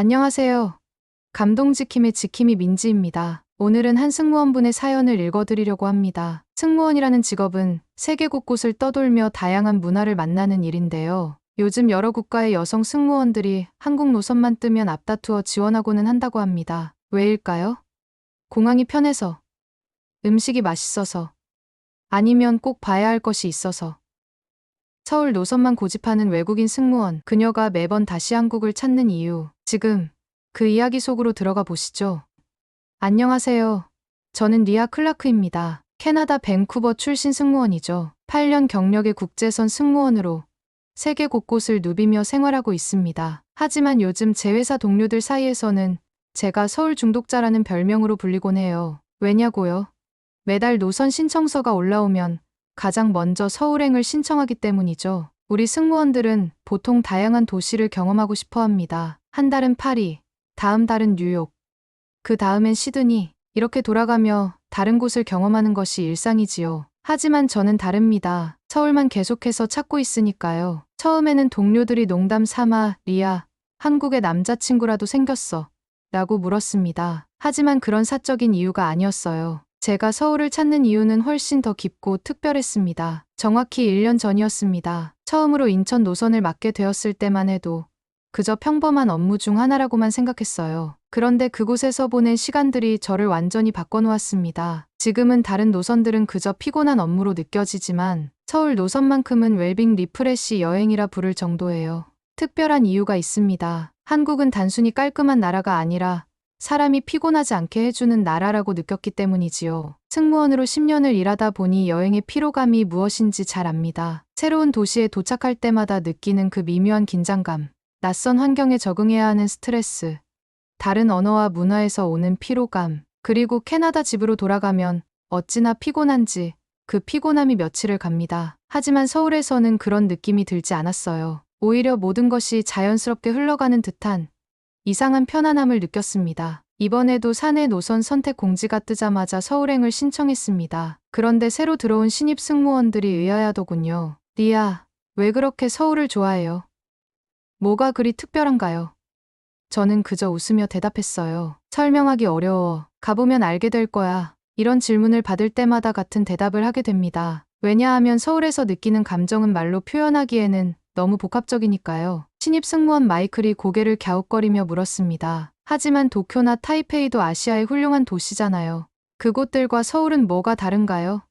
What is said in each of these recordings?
안녕하세요. 감동지킴의 지킴이 민지입니다. 오늘은 한 승무원분의 사연을 읽어드리려고 합니다. 승무원이라는 직업은 세계 곳곳을 떠돌며 다양한 문화를 만나는 일인데요. 요즘 여러 국가의 여성 승무원들이 한국 노선만 뜨면 앞다투어 지원하고는 한다고 합니다. 왜일까요? 공항이 편해서, 음식이 맛있어서, 아니면 꼭 봐야 할 것이 있어서. 서울 노선만 고집하는 외국인 승무원, 그녀가 매번 다시 한국을 찾는 이유. 지금 그 이야기 속으로 들어가 보시죠. 안녕하세요. 저는 리아 클라크입니다. 캐나다 밴쿠버 출신 승무원이죠. 8년 경력의 국제선 승무원으로 세계 곳곳을 누비며 생활하고 있습니다. 하지만 요즘 제 회사 동료들 사이에서는 제가 서울 중독자라는 별명으로 불리곤 해요. 왜냐고요? 매달 노선 신청서가 올라오면 가장 먼저 서울행을 신청하기 때문이죠. 우리 승무원들은 보통 다양한 도시를 경험하고 싶어 합니다. 한 달은 파리, 다음 달은 뉴욕, 그 다음엔 시드니, 이렇게 돌아가며 다른 곳을 경험하는 것이 일상이지요. 하지만 저는 다릅니다. 서울만 계속해서 찾고 있으니까요. 처음에는 동료들이 농담 삼아 리아, 한국에 남자친구라도 생겼어 라고 물었습니다. 하지만 그런 사적인 이유가 아니었어요. 제가 서울을 찾는 이유는 훨씬 더 깊고 특별했습니다. 정확히 1년 전이었습니다. 처음으로 인천 노선을 맡게 되었을 때만 해도 그저 평범한 업무 중 하나라고만 생각했어요. 그런데 그곳에서 보낸 시간들이 저를 완전히 바꿔놓았습니다. 지금은 다른 노선들은 그저 피곤한 업무로 느껴지지만 서울 노선만큼은 웰빙 리프레시 여행이라 부를 정도예요. 특별한 이유가 있습니다. 한국은 단순히 깔끔한 나라가 아니라 사람이 피곤하지 않게 해주는 나라라고 느꼈기 때문이지요. 승무원으로 10년을 일하다 보니 여행의 피로감이 무엇인지 잘 압니다. 새로운 도시에 도착할 때마다 느끼는 그 미묘한 긴장감, 낯선 환경에 적응해야 하는 스트레스, 다른 언어와 문화에서 오는 피로감, 그리고 캐나다 집으로 돌아가면 어찌나 피곤한지 그 피곤함이 며칠을 갑니다. 하지만 서울에서는 그런 느낌이 들지 않았어요. 오히려 모든 것이 자연스럽게 흘러가는 듯한 이상한 편안함을 느꼈습니다. 이번에도 사내 노선 선택 공지가 뜨자마자 서울행을 신청했습니다. 그런데 새로 들어온 신입 승무원들이 의아하더군요. 리아, 왜 그렇게 서울을 좋아해요? 뭐가 그리 특별한가요? 저는 그저 웃으며 대답했어요. 설명하기 어려워. 가보면 알게 될 거야. 이런 질문을 받을 때마다 같은 대답을 하게 됩니다. 왜냐하면 서울에서 느끼는 감정은 말로 표현하기에는 너무 복합적이니까요. 신입 승무원 마이클이 고개를 갸웃거리며 물었습니다. 하지만 도쿄나 타이페이도 아시아의 훌륭한 도시잖아요. 그곳들과 서울은 뭐가 다른가요?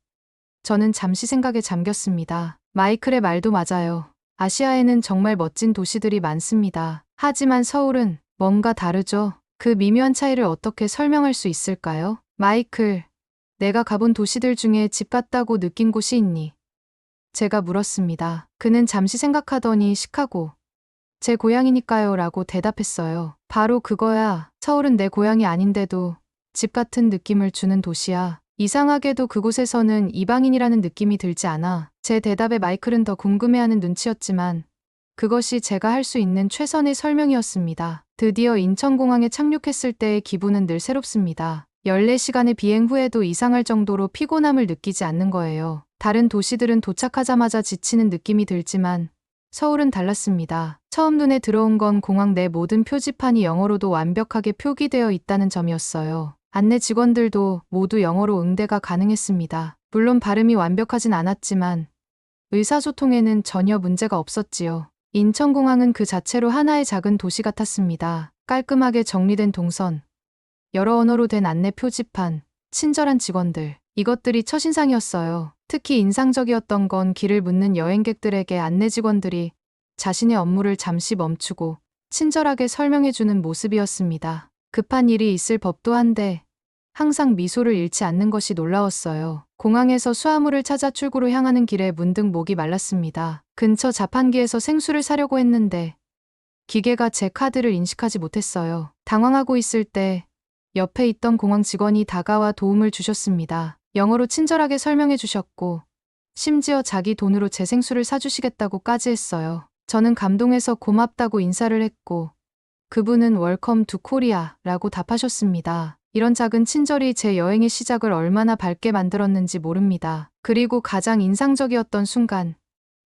저는 잠시 생각에 잠겼습니다. 마이클의 말도 맞아요. 아시아에는 정말 멋진 도시들이 많습니다. 하지만 서울은 뭔가 다르죠. 그 미묘한 차이를 어떻게 설명할 수 있을까요? 마이클, 내가 가본 도시들 중에 집 같다고 느낀 곳이 있니? 제가 물었습니다. 그는 잠시 생각하더니 시카고. 제 고향이니까요 라고 대답했어요. 바로 그거야. 서울은 내 고향이 아닌데도 집 같은 느낌을 주는 도시야. 이상하게도 그곳에서는 이방인이라는 느낌이 들지 않아. 제 대답에 마이클은 더 궁금해하는 눈치였지만 그것이 제가 할 수 있는 최선의 설명이었습니다. 드디어 인천공항에 착륙했을 때의 기분은 늘 새롭습니다. 14시간의 비행 후에도 이상할 정도로 피곤함을 느끼지 않는 거예요. 다른 도시들은 도착하자마자 지치는 느낌이 들지만 서울은 달랐습니다. 처음 눈에 들어온 건 공항 내 모든 표지판이 영어로도 완벽하게 표기되어 있다는 점이었어요. 안내 직원들도 모두 영어로 응대가 가능했습니다. 물론 발음이 완벽하진 않았지만 의사소통에는 전혀 문제가 없었지요. 인천공항은 그 자체로 하나의 작은 도시 같았습니다. 깔끔하게 정리된 동선, 여러 언어로 된 안내 표지판, 친절한 직원들, 이것들이 첫인상이었어요. 특히 인상적이었던 건 길을 묻는 여행객들에게 안내 직원들이 자신의 업무를 잠시 멈추고 친절하게 설명해주는 모습이었습니다. 급한 일이 있을 법도 한데 항상 미소를 잃지 않는 것이 놀라웠어요. 공항에서 수화물을 찾아 출구로 향하는 길에 문득 목이 말랐습니다. 근처 자판기에서 생수를 사려고 했는데 기계가 제 카드를 인식하지 못했어요. 당황하고 있을 때 옆에 있던 공항 직원이 다가와 도움을 주셨습니다. 영어로 친절하게 설명해 주셨고 심지어 자기 돈으로 제 생수를 사주시겠다고까지 했어요. 저는 감동해서 고맙다고 인사를 했고 그분은 웰컴 투 코리아라고 답하셨습니다. 이런 작은 친절이 제 여행의 시작을 얼마나 밝게 만들었는지 모릅니다. 그리고 가장 인상적이었던 순간,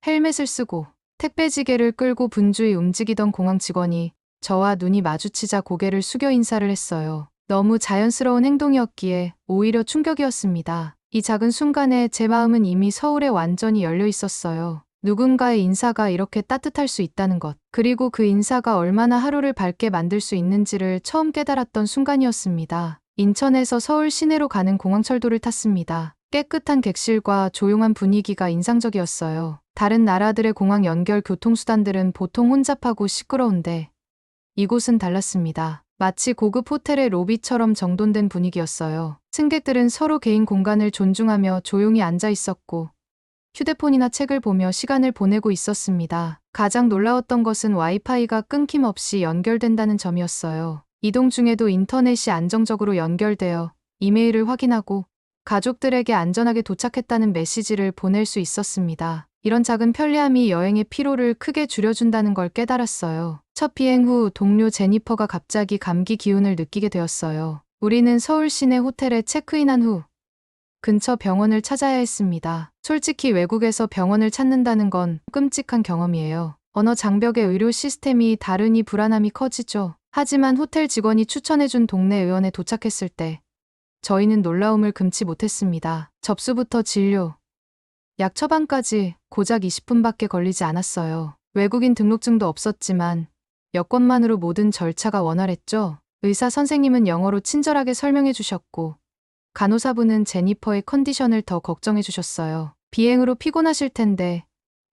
헬멧을 쓰고 택배지게를 끌고 분주히 움직이던 공항 직원이 저와 눈이 마주치자 고개를 숙여 인사를 했어요. 너무 자연스러운 행동이었기에 오히려 충격이었습니다. 이 작은 순간에 제 마음은 이미 서울에 완전히 열려 있었어요. 누군가의 인사가 이렇게 따뜻할 수 있다는 것, 그리고 그 인사가 얼마나 하루를 밝게 만들 수 있는지를 처음 깨달았던 순간이었습니다. 인천에서 서울 시내로 가는 공항철도를 탔습니다. 깨끗한 객실과 조용한 분위기가 인상적이었어요. 다른 나라들의 공항 연결 교통수단들은 보통 혼잡하고 시끄러운데 이곳은 달랐습니다. 마치 고급 호텔의 로비처럼 정돈된 분위기였어요. 승객들은 서로 개인 공간을 존중하며 조용히 앉아 있었고 휴대폰이나 책을 보며 시간을 보내고 있었습니다. 가장 놀라웠던 것은 와이파이가 끊김없이 연결된다는 점이었어요. 이동 중에도 인터넷이 안정적으로 연결되어 이메일을 확인하고 가족들에게 안전하게 도착했다는 메시지를 보낼 수 있었습니다. 이런 작은 편리함이 여행의 피로를 크게 줄여준다는 걸 깨달았어요. 첫 비행 후 동료 제니퍼가 갑자기 감기 기운을 느끼게 되었어요. 우리는 서울 시내 호텔에 체크인한 후 근처 병원을 찾아야 했습니다. 솔직히 외국에서 병원을 찾는다는 건 끔찍한 경험이에요. 언어 장벽의 의료 시스템이 다르니 불안함이 커지죠. 하지만 호텔 직원이 추천해준 동네 의원에 도착했을 때 저희는 놀라움을 금치 못했습니다. 접수부터 진료, 약 처방까지 고작 20분밖에 걸리지 않았어요. 외국인 등록증도 없었지만 여권만으로 모든 절차가 원활했죠. 의사 선생님은 영어로 친절하게 설명해 주셨고 간호사분은 제니퍼의 컨디션을 더 걱정해 주셨어요. 비행으로 피곤하실 텐데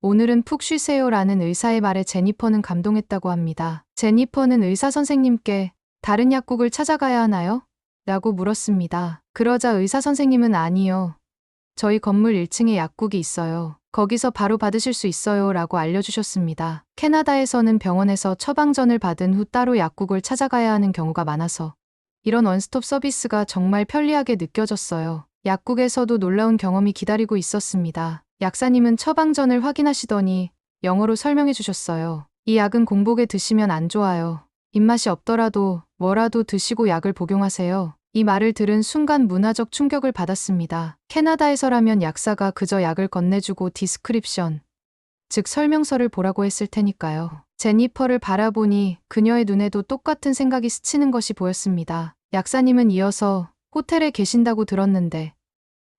오늘은 푹 쉬세요라는 의사의 말에 제니퍼는 감동했다고 합니다. 제니퍼는 의사 선생님께 다른 약국을 찾아가야 하나요? 라고 물었습니다. 그러자 의사 선생님은 아니요. 저희 건물 1층에 약국이 있어요. 거기서 바로 받으실 수 있어요 라고 알려주셨습니다. 캐나다에서는 병원에서 처방전을 받은 후 따로 약국을 찾아가야 하는 경우가 많아서 이런 원스톱 서비스가 정말 편리하게 느껴졌어요. 약국에서도 놀라운 경험이 기다리고 있었습니다. 약사님은 처방전을 확인하시더니 영어로 설명해 주셨어요. 이 약은 공복에 드시면 안 좋아요. 입맛이 없더라도 뭐라도 드시고 약을 복용하세요. 이 말을 들은 순간 문화적 충격을 받았습니다. 캐나다에서라면 약사가 그저 약을 건네주고 디스크립션, 즉 설명서를 보라고 했을 테니까요. 제니퍼를 바라보니 그녀의 눈에도 똑같은 생각이 스치는 것이 보였습니다. 약사님은 이어서 호텔에 계신다고 들었는데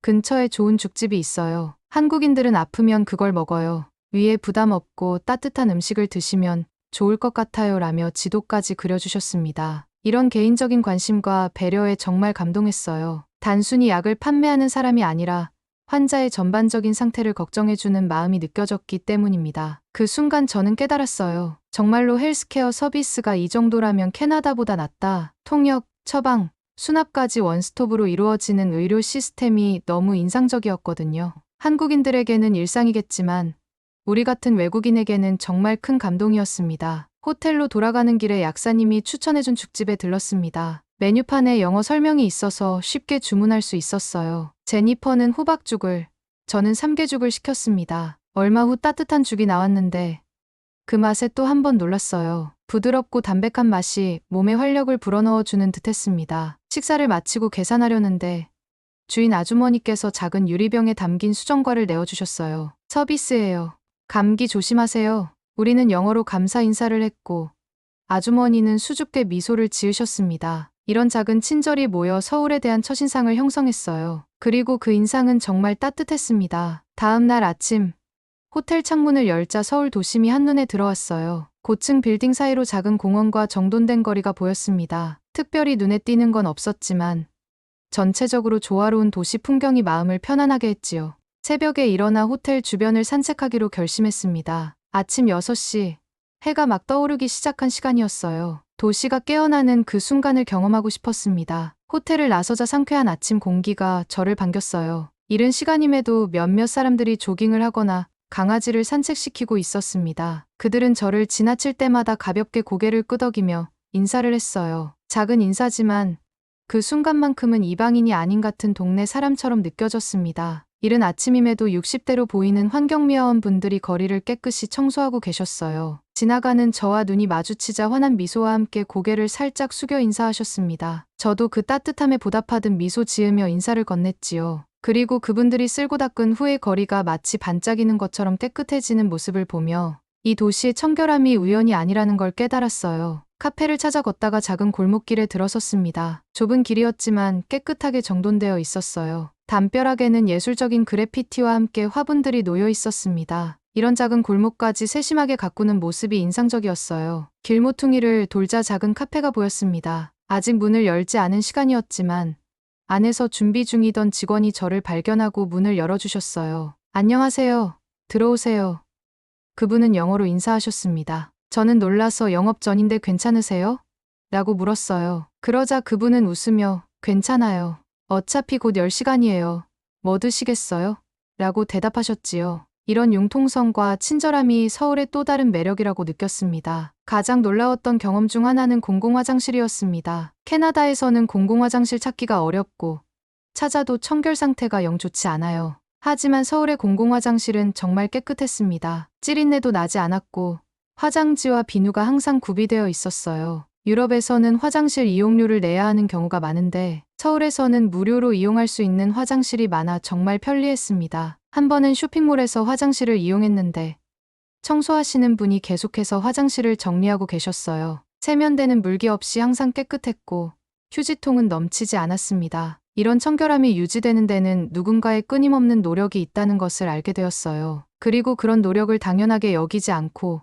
근처에 좋은 죽집이 있어요. 한국인들은 아프면 그걸 먹어요. 위에 부담 없고 따뜻한 음식을 드시면 좋을 것 같아요 라며 지도까지 그려주셨습니다. 이런 개인적인 관심과 배려에 정말 감동했어요. 단순히 약을 판매하는 사람이 아니라 환자의 전반적인 상태를 걱정해주는 마음이 느껴졌기 때문입니다. 그 순간 저는 깨달았어요. 정말로 헬스케어 서비스가 이 정도라면 캐나다보다 낫다. 통역, 처방, 수납까지 원스톱으로 이루어지는 의료 시스템이 너무 인상적이었거든요. 한국인들에게는 일상이겠지만 우리 같은 외국인에게는 정말 큰 감동이었습니다. 호텔로 돌아가는 길에 약사님이 추천해준 죽집에 들렀습니다. 메뉴판에 영어 설명이 있어서 쉽게 주문할 수 있었어요. 제니퍼는 호박죽을, 저는 삼계죽을 시켰습니다. 얼마 후 따뜻한 죽이 나왔는데 그 맛에 또 한 번 놀랐어요. 부드럽고 담백한 맛이 몸에 활력을 불어넣어주는 듯했습니다. 식사를 마치고 계산하려는데 주인 아주머니께서 작은 유리병에 담긴 수정과를 내어주셨어요. 서비스예요. 감기 조심하세요. 우리는 영어로 감사 인사를 했고 아주머니는 수줍게 미소를 지으셨습니다. 이런 작은 친절이 모여 서울에 대한 첫인상을 형성했어요. 그리고 그 인상은 정말 따뜻했습니다. 다음 날 아침 호텔 창문을 열자 서울 도심이 한눈에 들어왔어요. 고층 빌딩 사이로 작은 공원과 정돈된 거리가 보였습니다. 특별히 눈에 띄는 건 없었지만 전체적으로 조화로운 도시 풍경이 마음을 편안하게 했지요. 새벽에 일어나 호텔 주변을 산책하기로 결심했습니다. 아침 6시, 해가 막 떠오르기 시작한 시간이었어요. 도시가 깨어나는 그 순간을 경험하고 싶었습니다. 호텔을 나서자 상쾌한 아침 공기가 저를 반겼어요. 이른 시간임에도 몇몇 사람들이 조깅을 하거나 강아지를 산책시키고 있었습니다. 그들은 저를 지나칠 때마다 가볍게 고개를 끄덕이며 인사를 했어요. 작은 인사지만 그 순간만큼은 이방인이 아닌 같은 동네 사람처럼 느껴졌습니다. 이른 아침임에도 60대로 보이는 환경미화원 분들이 거리를 깨끗이 청소하고 계셨어요. 지나가는 저와 눈이 마주치자 환한 미소와 함께 고개를 살짝 숙여 인사하셨습니다. 저도 그 따뜻함에 보답하듯 미소 지으며 인사를 건넸지요. 그리고 그분들이 쓸고 닦은 후의 거리가 마치 반짝이는 것처럼 깨끗해지는 모습을 보며 이 도시의 청결함이 우연이 아니라는 걸 깨달았어요. 카페를 찾아 걷다가 작은 골목길에 들어섰습니다. 좁은 길이었지만 깨끗하게 정돈되어 있었어요. 담벼락에는 예술적인 그래피티와 함께 화분들이 놓여 있었습니다. 이런 작은 골목까지 세심하게 가꾸는 모습이 인상적이었어요. 길모퉁이를 돌자 작은 카페가 보였습니다. 아직 문을 열지 않은 시간이었지만 안에서 준비 중이던 직원이 저를 발견하고 문을 열어주셨어요. 안녕하세요. 들어오세요. 그분은 영어로 인사하셨습니다. 저는 놀라서 영업 전인데 괜찮으세요? 라고 물었어요. 그러자 그분은 웃으며 괜찮아요. 어차피 곧 10시간이에요. 뭐 드시겠어요? 라고 대답하셨지요. 이런 융통성과 친절함이 서울의 또 다른 매력이라고 느꼈습니다. 가장 놀라웠던 경험 중 하나는 공공화장실이었습니다. 캐나다에서는 공공화장실 찾기가 어렵고 찾아도 청결 상태가 영 좋지 않아요. 하지만 서울의 공공화장실은 정말 깨끗했습니다. 찌린내도 나지 않았고 화장지와 비누가 항상 구비되어 있었어요. 유럽에서는 화장실 이용료를 내야 하는 경우가 많은데 서울에서는 무료로 이용할 수 있는 화장실이 많아 정말 편리했습니다. 한 번은 쇼핑몰에서 화장실을 이용했는데 청소하시는 분이 계속해서 화장실을 정리하고 계셨어요. 세면대는 물기 없이 항상 깨끗했고 휴지통은 넘치지 않았습니다. 이런 청결함이 유지되는 데는 누군가의 끊임없는 노력이 있다는 것을 알게 되었어요. 그리고 그런 노력을 당연하게 여기지 않고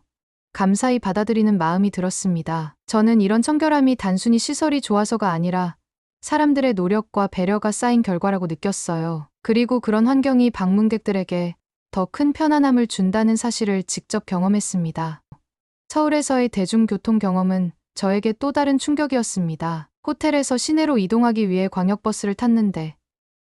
감사히 받아들이는 마음이 들었습니다. 저는 이런 청결함이 단순히 시설이 좋아서가 아니라 사람들의 노력과 배려가 쌓인 결과라고 느꼈어요. 그리고 그런 환경이 방문객들에게 더 큰 편안함을 준다는 사실을 직접 경험했습니다. 서울에서의 대중교통 경험은 저에게 또 다른 충격이었습니다. 호텔에서 시내로 이동하기 위해 광역버스를 탔는데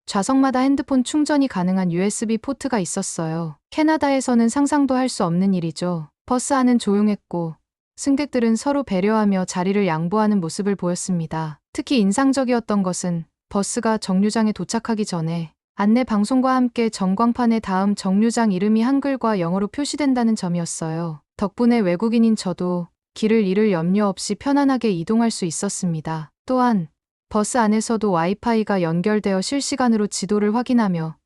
좌석마다 핸드폰 충전이 가능한 USB 포트가 있었어요. 캐나다에서는 상상도 할 수 없는 일이죠. 버스 안은 조용했고 승객들은 서로 배려하며 자리를 양보하는 모습을 보였습니다. 특히 인상적이었던 것은 버스가 정류장에 도착하기 전에 안내 방송과 함께 전광판에 다음 정류장 이름이 한글과 영어로 표시된다는 점이었어요. 덕분에 외국인인 저도 길을 잃을 염려 없이 편안하게 이동할 수 있었습니다. 또한 버스 안에서도 와이파이가 연결되어 실시간으로 지도를 확인하며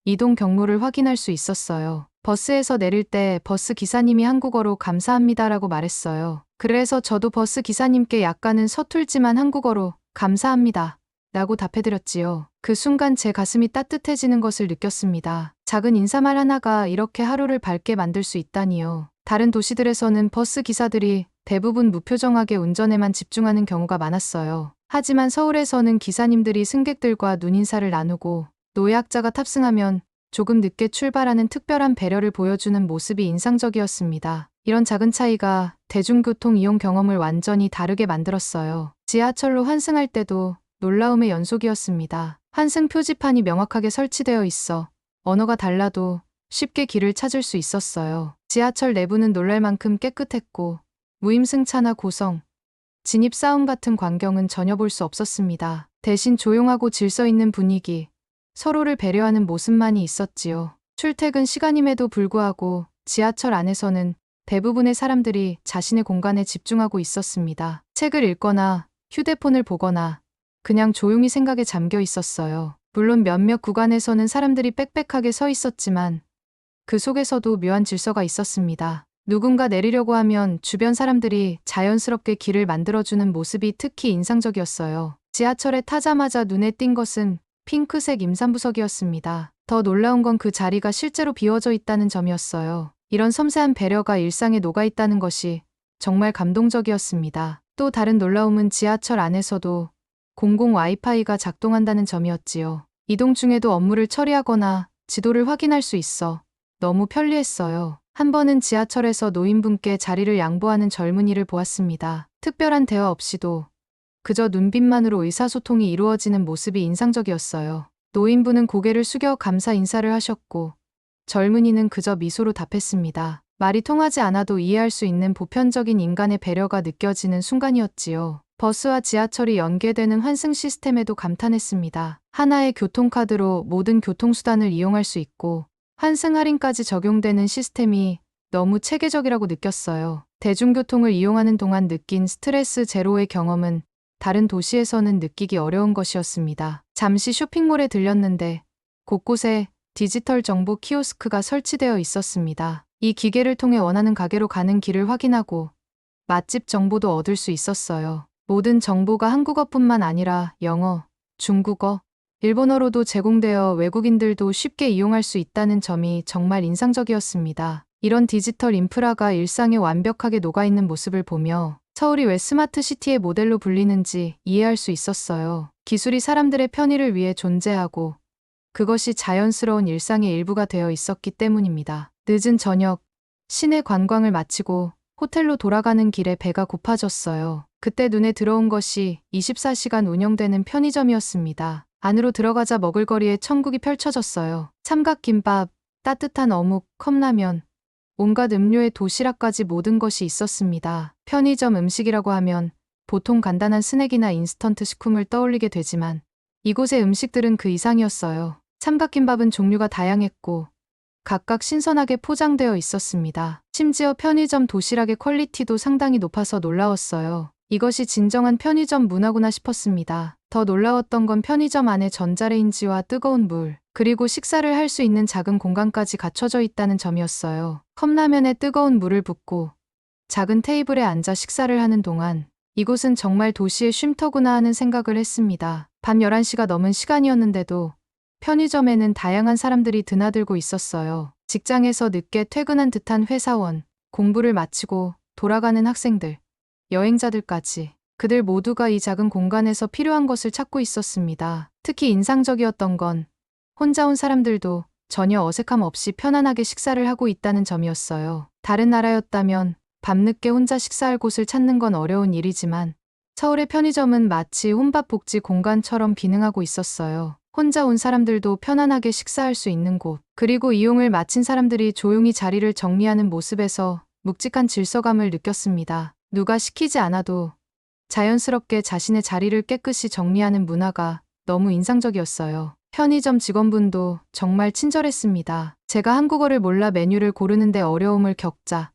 이동 경로를 확인할 수 있었어요. 버스에서 내릴 때 버스 기사님이 한국어로 감사합니다라고 말했어요. 그래서 저도 버스 기사님께 약간은 서툴지만 한국어로 감사합니다 라고 답해드렸지요. 그 순간 제 가슴이 따뜻해지는 것을 느꼈습니다. 작은 인사말 하나가 이렇게 하루를 밝게 만들 수 있다니요. 다른 도시들에서는 버스 기사들이 대부분 무표정하게 운전에만 집중하는 경우가 많았어요. 하지만 서울에서는 기사님들이 승객들과 눈인사를 나누고 노약자가 탑승하면 조금 늦게 출발하는 특별한 배려를 보여주는 모습이 인상적이었습니다. 이런 작은 차이가 대중교통 이용 경험을 완전히 다르게 만들었어요. 지하철로 환승할 때도 놀라움의 연속이었습니다. 환승 표지판이 명확하게 설치되어 있어 언어가 달라도 쉽게 길을 찾을 수 있었어요. 지하철 내부는 놀랄 만큼 깨끗했고 무임승차나 고성, 진입 싸움 같은 광경은 전혀 볼 수 없었습니다. 대신 조용하고 질서 있는 분위기, 서로를 배려하는 모습만이 있었지요. 출퇴근 시간임에도 불구하고 지하철 안에서는 대부분의 사람들이 자신의 공간에 집중하고 있었습니다. 책을 읽거나 휴대폰을 보거나 그냥 조용히 생각에 잠겨 있었어요. 물론 몇몇 구간에서는 사람들이 빽빽하게 서 있었지만 그 속에서도 묘한 질서가 있었습니다. 누군가 내리려고 하면 주변 사람들이 자연스럽게 길을 만들어주는 모습이 특히 인상적이었어요. 지하철에 타자마자 눈에 띈 것은 핑크색 임산부석이었습니다. 더 놀라운 건 그 자리가 실제로 비워져 있다는 점이었어요. 이런 섬세한 배려가 일상에 녹아있다는 것이 정말 감동적이었습니다. 또 다른 놀라움은 지하철 안에서도 공공 와이파이가 작동한다는 점이었지요. 이동 중에도 업무를 처리하거나 지도를 확인할 수 있어 너무 편리했어요. 한 번은 지하철에서 노인분께 자리를 양보하는 젊은이를 보았습니다. 특별한 대화 없이도 그저 눈빛만으로 의사소통이 이루어지는 모습이 인상적이었어요. 노인분은 고개를 숙여 감사 인사를 하셨고 젊은이는 그저 미소로 답했습니다. 말이 통하지 않아도 이해할 수 있는 보편적인 인간의 배려가 느껴지는 순간이었지요. 버스와 지하철이 연계되는 환승 시스템에도 감탄했습니다. 하나의 교통카드로 모든 교통수단을 이용할 수 있고 환승 할인까지 적용되는 시스템이 너무 체계적이라고 느꼈어요. 대중교통을 이용하는 동안 느낀 스트레스 제로의 경험은 다른 도시에서는 느끼기 어려운 것이었습니다. 잠시 쇼핑몰에 들렸는데 곳곳에 디지털 정보 키오스크가 설치되어 있었습니다. 이 기계를 통해 원하는 가게로 가는 길을 확인하고 맛집 정보도 얻을 수 있었어요. 모든 정보가 한국어뿐만 아니라 영어, 중국어, 일본어로도 제공되어 외국인들도 쉽게 이용할 수 있다는 점이 정말 인상적이었습니다. 이런 디지털 인프라가 일상에 완벽하게 녹아있는 모습을 보며 서울이 왜 스마트 시티의 모델로 불리는지 이해할 수 있었어요. 기술이 사람들의 편의를 위해 존재하고 그것이 자연스러운 일상의 일부가 되어 있었기 때문입니다. 늦은 저녁, 시내 관광을 마치고 호텔로 돌아가는 길에 배가 고파졌어요. 그때 눈에 들어온 것이 24시간 운영되는 편의점이었습니다. 안으로 들어가자 먹을거리에 천국이 펼쳐졌어요. 삼각김밥, 따뜻한 어묵, 컵라면, 온갖 음료에 도시락까지 모든 것이 있었습니다. 편의점 음식이라고 하면 보통 간단한 스낵이나 인스턴트 식품을 떠올리게 되지만 이곳의 음식들은 그 이상이었어요. 삼각김밥은 종류가 다양했고 각각 신선하게 포장되어 있었습니다. 심지어 편의점 도시락의 퀄리티도 상당히 높아서 놀라웠어요. 이것이 진정한 편의점 문화구나 싶었습니다. 더 놀라웠던 건 편의점 안에 전자레인지와 뜨거운 물, 그리고 식사를 할 수 있는 작은 공간까지 갖춰져 있다는 점이었어요. 컵라면에 뜨거운 물을 붓고 작은 테이블에 앉아 식사를 하는 동안 이곳은 정말 도시의 쉼터구나 하는 생각을 했습니다. 밤 11시가 넘은 시간이었는데도 편의점에는 다양한 사람들이 드나들고 있었어요. 직장에서 늦게 퇴근한 듯한 회사원, 공부를 마치고 돌아가는 학생들, 여행자들까지 그들 모두가 이 작은 공간에서 필요한 것을 찾고 있었습니다. 특히 인상적이었던 건 혼자 온 사람들도 전혀 어색함 없이 편안하게 식사를 하고 있다는 점이었어요. 다른 나라였다면 밤늦게 혼자 식사할 곳을 찾는 건 어려운 일이지만 서울의 편의점은 마치 혼밥복지 공간처럼 기능하고 있었어요. 혼자 온 사람들도 편안하게 식사할 수 있는 곳, 그리고 이용을 마친 사람들이 조용히 자리를 정리하는 모습에서 묵직한 질서감을 느꼈습니다. 누가 시키지 않아도 자연스럽게 자신의 자리를 깨끗이 정리하는 문화가 너무 인상적이었어요. 편의점 직원분도 정말 친절했습니다. 제가 한국어를 몰라 메뉴를 고르는데 어려움을 겪자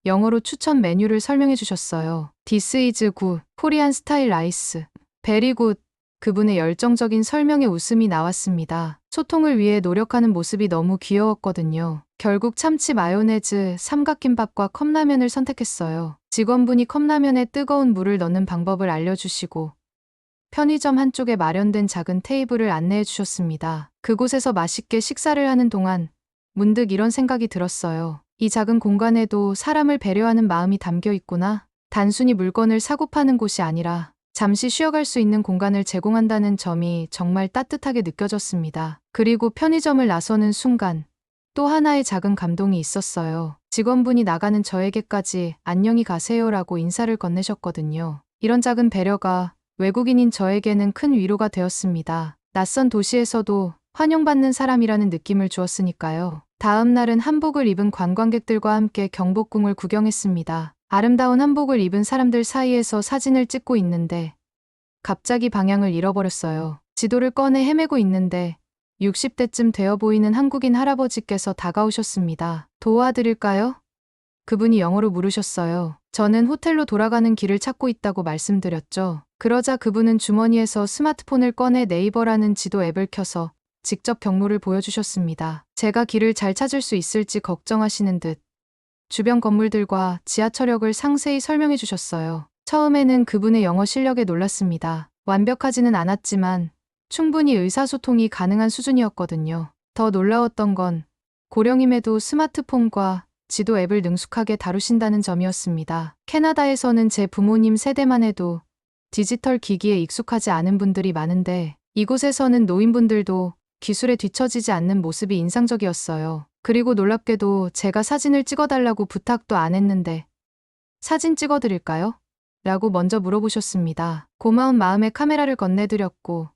영어로 추천 메뉴를 설명해 주셨어요. This is good, Korean style rice. Very good. 그분의 열정적인 설명에 웃음이 나왔습니다. 소통을 위해 노력하는 모습이 너무 귀여웠거든요. 결국 참치 마요네즈, 삼각김밥과 컵라면을 선택했어요. 직원분이 컵라면에 뜨거운 물을 넣는 방법을 알려주시고 편의점 한쪽에 마련된 작은 테이블을 안내해 주셨습니다. 그곳에서 맛있게 식사를 하는 동안 문득 이런 생각이 들었어요. 이 작은 공간에도 사람을 배려하는 마음이 담겨 있구나. 단순히 물건을 사고 파는 곳이 아니라 잠시 쉬어갈 수 있는 공간을 제공한다는 점이 정말 따뜻하게 느껴졌습니다. 그리고 편의점을 나서는 순간 또 하나의 작은 감동이 있었어요. 직원분이 나가는 저에게까지 안녕히 가세요라고 인사를 건네셨거든요. 이런 작은 배려가 외국인인 저에게는 큰 위로가 되었습니다. 낯선 도시에서도 환영받는 사람이라는 느낌을 주었으니까요. 다음 날은 한복을 입은 관광객들과 함께 경복궁을 구경했습니다. 아름다운 한복을 입은 사람들 사이에서 사진을 찍고 있는데 갑자기 방향을 잃어버렸어요. 지도를 꺼내 헤매고 있는데 60대쯤 되어 보이는 한국인 할아버지께서 다가오셨습니다. 도와드릴까요? 그분이 영어로 물으셨어요. 저는 호텔로 돌아가는 길을 찾고 있다고 말씀드렸죠. 그러자 그분은 주머니에서 스마트폰을 꺼내 네이버라는 지도 앱을 켜서 직접 경로를 보여주셨습니다. 제가 길을 잘 찾을 수 있을지 걱정하시는 듯 주변 건물들과 지하철역을 상세히 설명해 주셨어요. 처음에는 그분의 영어 실력에 놀랐습니다. 완벽하지는 않았지만 충분히 의사소통이 가능한 수준이었거든요. 더 놀라웠던 건 고령임에도 스마트폰과 지도 앱을 능숙하게 다루신다는 점이었습니다. 캐나다에서는 제 부모님 세대만 해도 디지털 기기에 익숙하지 않은 분들이 많은데 이곳에서는 노인분들도 기술에 뒤처지지 않는 모습이 인상적이었어요. 그리고 놀랍게도 제가 사진을 찍어달라고 부탁도 안 했는데 사진 찍어드릴까요? 라고 먼저 물어보셨습니다. 고마운 마음에 카메라를 건네드렸고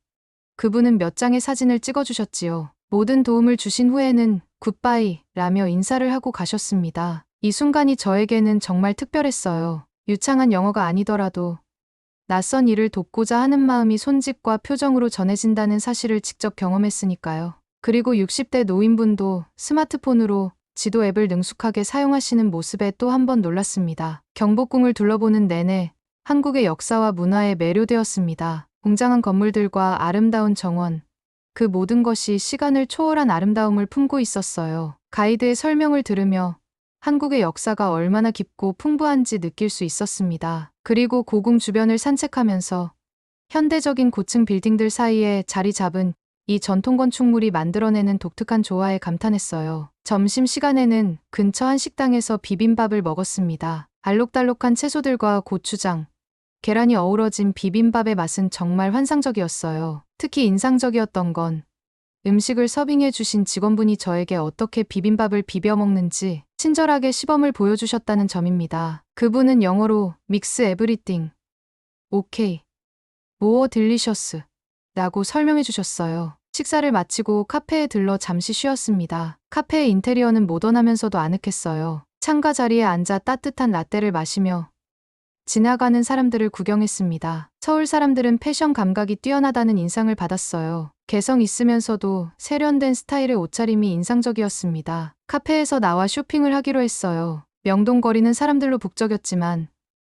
그분은 몇 장의 사진을 찍어주셨지요. 모든 도움을 주신 후에는 굿바이 라며 인사를 하고 가셨습니다. 이 순간이 저에게는 정말 특별했어요. 유창한 영어가 아니더라도 낯선 일을 돕고자 하는 마음이 손짓과 표정으로 전해진다는 사실을 직접 경험했으니까요. 그리고 60대 노인분도 스마트폰으로 지도 앱을 능숙하게 사용하시는 모습에 또 한 번 놀랐습니다. 경복궁을 둘러보는 내내 한국의 역사와 문화에 매료되었습니다. 웅장한 건물들과 아름다운 정원, 그 모든 것이 시간을 초월한 아름다움을 품고 있었어요. 가이드의 설명을 들으며 한국의 역사가 얼마나 깊고 풍부한지 느낄 수 있었습니다. 그리고 고궁 주변을 산책하면서 현대적인 고층 빌딩들 사이에 자리 잡은 이 전통 건축물이 만들어내는 독특한 조화에 감탄했어요. 점심시간에는 근처 한식당에서 비빔밥을 먹었습니다. 알록달록한 채소들과 고추장, 계란이 어우러진 비빔밥의 맛은 정말 환상적이었어요. 특히 인상적이었던 건 음식을 서빙해 주신 직원분이 저에게 어떻게 비빔밥을 비벼 먹는지 친절하게 시범을 보여주셨다는 점입니다. 그분은 영어로 믹스 에브리띵, 오케이, 모어 딜리셔스 라고 설명해 주셨어요. 식사를 마치고 카페에 들러 잠시 쉬었습니다. 카페의 인테리어는 모던하면서도 아늑했어요. 창가 자리에 앉아 따뜻한 라떼를 마시며 지나가는 사람들을 구경했습니다. 서울 사람들은 패션 감각이 뛰어나다는 인상을 받았어요. 개성 있으면서도 세련된 스타일의 옷차림이 인상적이었습니다. 카페에서 나와 쇼핑을 하기로 했어요. 명동거리는 사람들로 북적였지만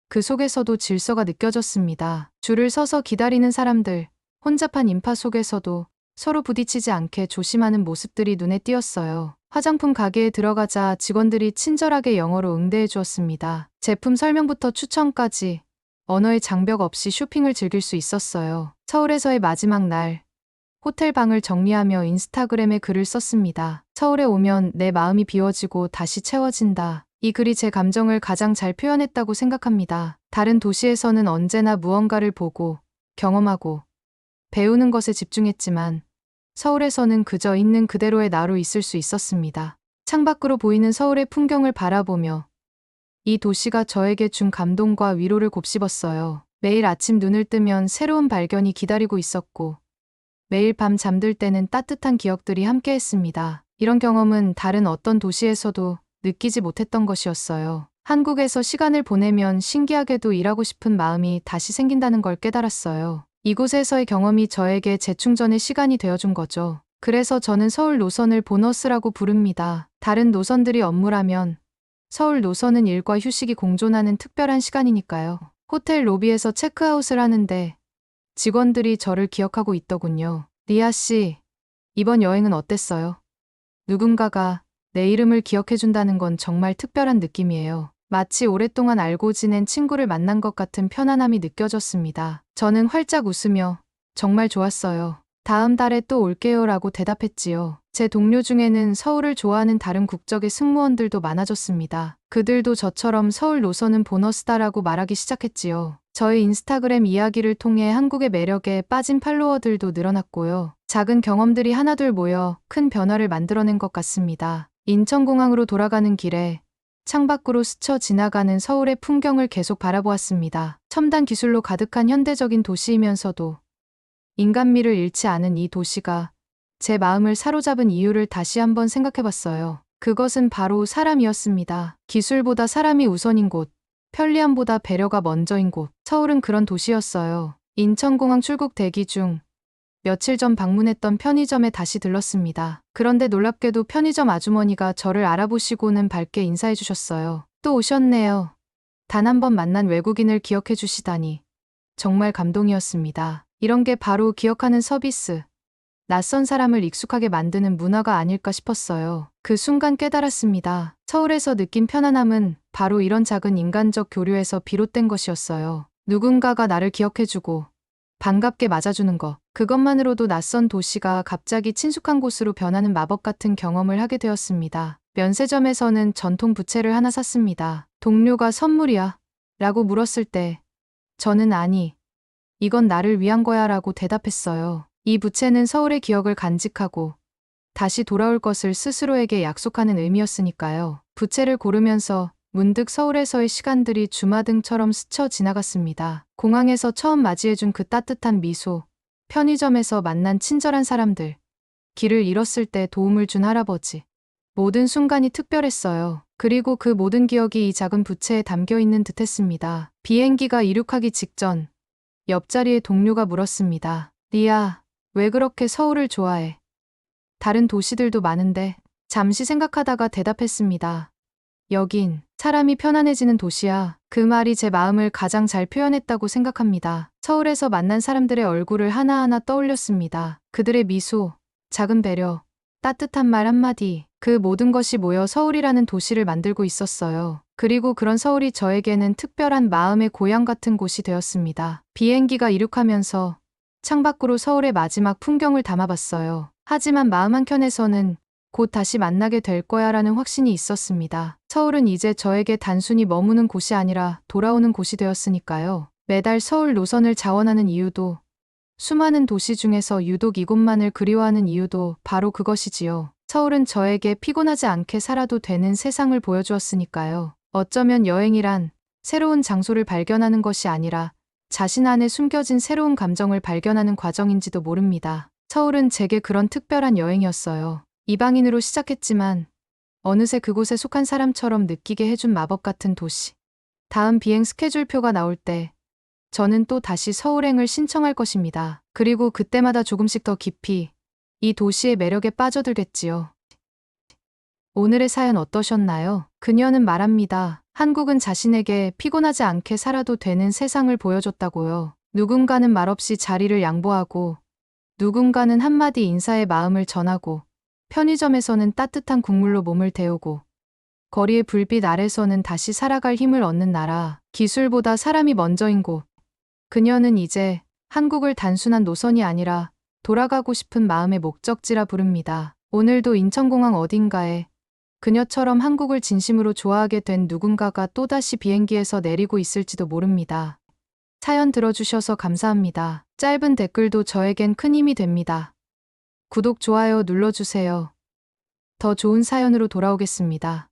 그 속에서도 질서가 느껴졌습니다. 줄을 서서 기다리는 사람들, 혼잡한 인파 속에서도 서로 부딪히지 않게 조심하는 모습들이 눈에 띄었어요. 화장품 가게에 들어가자 직원들이 친절하게 영어로 응대해 주었습니다. 제품 설명부터 추천까지 언어의 장벽 없이 쇼핑을 즐길 수 있었어요. 서울에서의 마지막 날, 호텔 방을 정리하며 인스타그램에 글을 썼습니다. 서울에 오면 내 마음이 비워지고 다시 채워진다. 이 글이 제 감정을 가장 잘 표현했다고 생각합니다. 다른 도시에서는 언제나 무언가를 보고, 경험하고, 배우는 것에 집중했지만 서울에서는 그저 있는 그대로의 나로 있을 수 있었습니다. 창밖으로 보이는 서울의 풍경을 바라보며 이 도시가 저에게 준 감동과 위로를 곱씹었어요. 매일 아침 눈을 뜨면 새로운 발견이 기다리고 있었고 매일 밤 잠들 때는 따뜻한 기억들이 함께했습니다. 이런 경험은 다른 어떤 도시에서도 느끼지 못했던 것이었어요. 한국에서 시간을 보내면 신기하게도 일하고 싶은 마음이 다시 생긴다는 걸 깨달았어요. 이곳에서의 경험이 저에게 재충전의 시간이 되어준 거죠. 그래서 저는 서울 노선을 보너스라고 부릅니다. 다른 노선들이 업무라면 서울 노선은 일과 휴식이 공존하는 특별한 시간이니까요. 호텔 로비에서 체크아웃을 하는데 직원들이 저를 기억하고 있더군요. 리아 씨, 이번 여행은 어땠어요? 누군가가 내 이름을 기억해준다는 건 정말 특별한 느낌이에요. 마치 오랫동안 알고 지낸 친구를 만난 것 같은 편안함이 느껴졌습니다. 저는 활짝 웃으며 정말 좋았어요. 다음 달에 또 올게요 라고 대답했지요. 제 동료 중에는 서울을 좋아하는 다른 국적의 승무원들도 많아졌습니다. 그들도 저처럼 서울 노선은 보너스다라고 말하기 시작했지요. 저의 인스타그램 이야기를 통해 한국의 매력에 빠진 팔로워들도 늘어났고요. 작은 경험들이 하나둘 모여 큰 변화를 만들어낸 것 같습니다. 인천공항으로 돌아가는 길에 창밖으로 스쳐 지나가는 서울의 풍경을 계속 바라보았습니다. 첨단 기술로 가득한 현대적인 도시이면서도 인간미를 잃지 않은 이 도시가 제 마음을 사로잡은 이유를 다시 한번 생각해봤어요. 그것은 바로 사람이었습니다. 기술보다 사람이 우선인 곳, 편리함보다 배려가 먼저인 곳. 서울은 그런 도시였어요. 인천공항 출국 대기 중 며칠 전 방문했던 편의점에 다시 들렀습니다. 그런데 놀랍게도 편의점 아주머니가 저를 알아보시고는 밝게 인사해 주셨어요. 또 오셨네요. 단 한 번 만난 외국인을 기억해 주시다니 정말 감동이었습니다. 이런 게 바로 기억하는 서비스, 낯선 사람을 익숙하게 만드는 문화가 아닐까 싶었어요. 그 순간 깨달았습니다. 서울에서 느낀 편안함은 바로 이런 작은 인간적 교류에서 비롯된 것이었어요. 누군가가 나를 기억해주고 반갑게 맞아주는 것. 그것만으로도 낯선 도시가 갑자기 친숙한 곳으로 변하는 마법 같은 경험을 하게 되었습니다. 면세점에서는 전통 부채를 하나 샀습니다. 동료가 선물이야? 라고 물었을 때 저는 아니, 이건 나를 위한 거야 라고 대답했어요. 이 부채는 서울의 기억을 간직하고 다시 돌아올 것을 스스로에게 약속하는 의미였으니까요. 부채를 고르면서 문득 서울에서의 시간들이 주마등처럼 스쳐 지나갔습니다. 공항에서 처음 맞이해준 그 따뜻한 미소, 편의점에서 만난 친절한 사람들, 길을 잃었을 때 도움을 준 할아버지. 모든 순간이 특별했어요. 그리고 그 모든 기억이 이 작은 부채에 담겨 있는 듯 했습니다. 비행기가 이륙하기 직전 옆자리의 동료가 물었습니다. 리아, 왜 그렇게 서울을 좋아해? 다른 도시들도 많은데. 잠시 생각하다가 대답했습니다. 여긴 사람이 편안해지는 도시야. 그 말이 제 마음을 가장 잘 표현했다고 생각합니다. 서울에서 만난 사람들의 얼굴을 하나하나 떠올렸습니다. 그들의 미소, 작은 배려, 따뜻한 말 한마디. 그 모든 것이 모여 서울이라는 도시를 만들고 있었어요. 그리고 그런 서울이 저에게는 특별한 마음의 고향 같은 곳이 되었습니다. 비행기가 이륙하면서 창밖으로 서울의 마지막 풍경을 담아봤어요. 하지만 마음 한켠에서는 곧 다시 만나게 될 거야라는 확신이 있었습니다. 서울은 이제 저에게 단순히 머무는 곳이 아니라 돌아오는 곳이 되었으니까요. 매달 서울 노선을 자원하는 이유도, 수많은 도시 중에서 유독 이곳만을 그리워하는 이유도 바로 그것이지요. 서울은 저에게 피곤하지 않게 살아도 되는 세상을 보여주었으니까요. 어쩌면 여행이란 새로운 장소를 발견하는 것이 아니라 자신 안에 숨겨진 새로운 감정을 발견하는 과정인지도 모릅니다. 서울은 제게 그런 특별한 여행이었어요. 이방인으로 시작했지만 어느새 그곳에 속한 사람처럼 느끼게 해준 마법 같은 도시. 다음 비행 스케줄표가 나올 때 저는 또 다시 서울행을 신청할 것입니다. 그리고 그때마다 조금씩 더 깊이 이 도시의 매력에 빠져들겠지요. 오늘의 사연 어떠셨나요? 그녀는 말합니다. 한국은 자신에게 피곤하지 않게 살아도 되는 세상을 보여줬다고요. 누군가는 말없이 자리를 양보하고, 누군가는 한마디 인사의 마음을 전하고, 편의점에서는 따뜻한 국물로 몸을 데우고, 거리의 불빛 아래서는 다시 살아갈 힘을 얻는 나라, 기술보다 사람이 먼저인 곳. 그녀는 이제 한국을 단순한 노선이 아니라 돌아가고 싶은 마음의 목적지라 부릅니다. 오늘도 인천공항 어딘가에 그녀처럼 한국을 진심으로 좋아하게 된 누군가가 또다시 비행기에서 내리고 있을지도 모릅니다. 사연 들어주셔서 감사합니다. 짧은 댓글도 저에겐 큰 힘이 됩니다. 구독, 좋아요 눌러주세요. 더 좋은 사연으로 돌아오겠습니다.